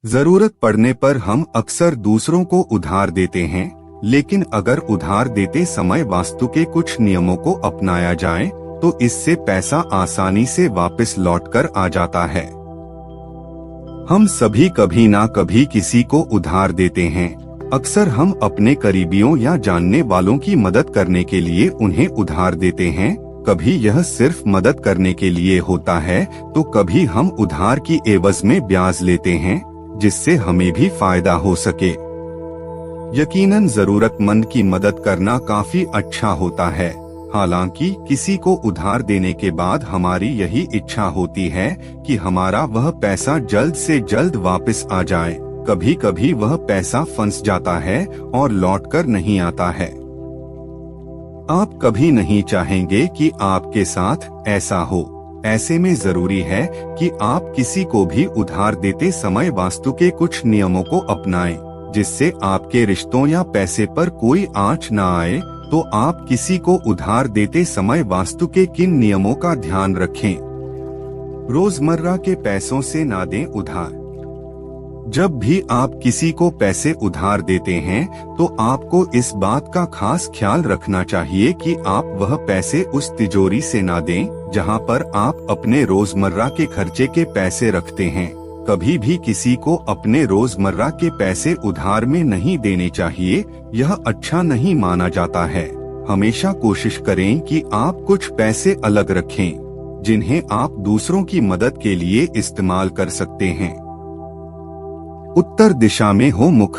जरूरत पड़ने पर हम अक्सर दूसरों को उधार देते हैं, लेकिन अगर उधार देते समय वास्तु के कुछ नियमों को अपनाया जाए तो इससे पैसा आसानी से वापस लौटकर आ जाता है। हम सभी कभी ना कभी किसी को उधार देते हैं। अक्सर हम अपने करीबियों या जानने वालों की मदद करने के लिए उन्हें उधार देते हैं। कभी यह सिर्फ मदद करने के लिए होता है तो कभी हम उधार की एवज में ब्याज लेते हैं, जिससे हमें भी फायदा हो सके। यकीनन जरूरतमंद की मदद करना काफी अच्छा होता है। हालांकि किसी को उधार देने के बाद हमारी यही इच्छा होती है कि हमारा वह पैसा जल्द से जल्द वापस आ जाए। कभी कभी वह पैसा फंस जाता है और लौटकर नहीं आता है। आप कभी नहीं चाहेंगे कि आपके साथ ऐसा हो। ऐसे में जरूरी है कि आप किसी को भी उधार देते समय वास्तु के कुछ नियमों को अपनाएं, जिससे आपके रिश्तों या पैसे पर कोई आंच न आए। तो आप किसी को उधार देते समय वास्तु के किन नियमों का ध्यान रखें? रोजमर्रा के पैसों से ना दें उधार। जब भी आप किसी को पैसे उधार देते हैं तो आपको इस बात का खास ख्याल रखना चाहिए कि आप वह पैसे उस तिजोरी से ना दें जहां पर आप अपने रोजमर्रा के खर्चे के पैसे रखते हैं। कभी भी किसी को अपने रोजमर्रा के पैसे उधार में नहीं देने चाहिए, यह अच्छा नहीं माना जाता है। हमेशा कोशिश करें कि आप कुछ पैसे अलग रखें, जिन्हें आप दूसरों की मदद के लिए इस्तेमाल कर सकते हैं। उत्तर दिशा में हो मुख।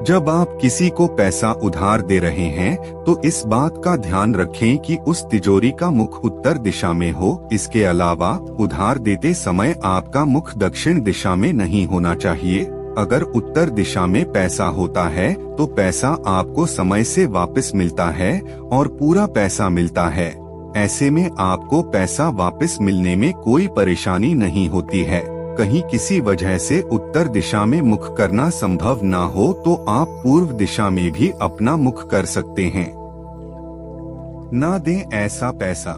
जब आप किसी को पैसा उधार दे रहे हैं तो इस बात का ध्यान रखें कि उस तिजोरी का मुख उत्तर दिशा में हो। इसके अलावा उधार देते समय आपका मुख दक्षिण दिशा में नहीं होना चाहिए। अगर उत्तर दिशा में पैसा होता है तो पैसा आपको समय से वापस मिलता है और पूरा पैसा मिलता है। ऐसे में आपको पैसा वापस मिलने में कोई परेशानी नहीं होती है। कहीं किसी वजह से उत्तर दिशा में मुख करना संभव ना हो तो आप पूर्व दिशा में भी अपना मुख कर सकते हैं। ना दें ऐसा पैसा।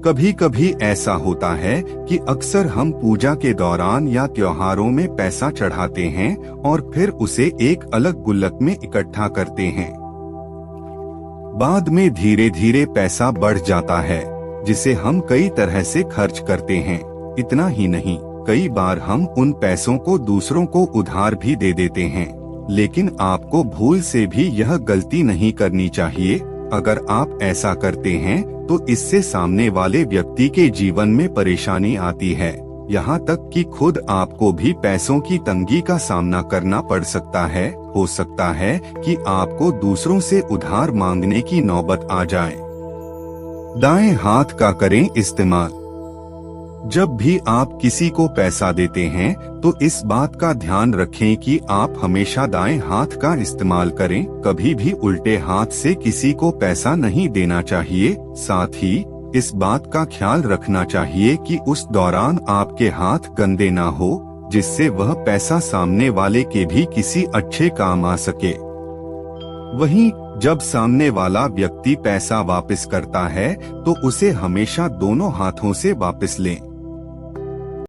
कभी कभी ऐसा होता है कि अक्सर हम पूजा के दौरान या त्योहारों में पैसा चढ़ाते हैं और फिर उसे एक अलग गुल्लक में इकट्ठा करते हैं। बाद में धीरे धीरे पैसा बढ़ जाता है, जिसे हम कई तरह से खर्च करते हैं। इतना ही नहीं, कई बार हम उन पैसों को दूसरों को उधार भी दे देते हैं। लेकिन आपको भूल से भी यह गलती नहीं करनी चाहिए। अगर आप ऐसा करते हैं तो इससे सामने वाले व्यक्ति के जीवन में परेशानी आती है। यहाँ तक कि खुद आपको भी पैसों की तंगी का सामना करना पड़ सकता है। हो सकता है कि आपको दूसरों से उधार मांगने की नौबत आ जाए। दाएं हाथ का करें इस्तेमाल। जब भी आप किसी को पैसा देते हैं तो इस बात का ध्यान रखें कि आप हमेशा दाएं हाथ का इस्तेमाल करें। कभी भी उल्टे हाथ से किसी को पैसा नहीं देना चाहिए। साथ ही इस बात का ख्याल रखना चाहिए कि उस दौरान आपके हाथ गंदे ना हो, जिससे वह पैसा सामने वाले के भी किसी अच्छे काम आ सके। वहीं जब सामने वाला व्यक्ति पैसा वापस करता है तो उसे हमेशा दोनों हाथों से वापस लें।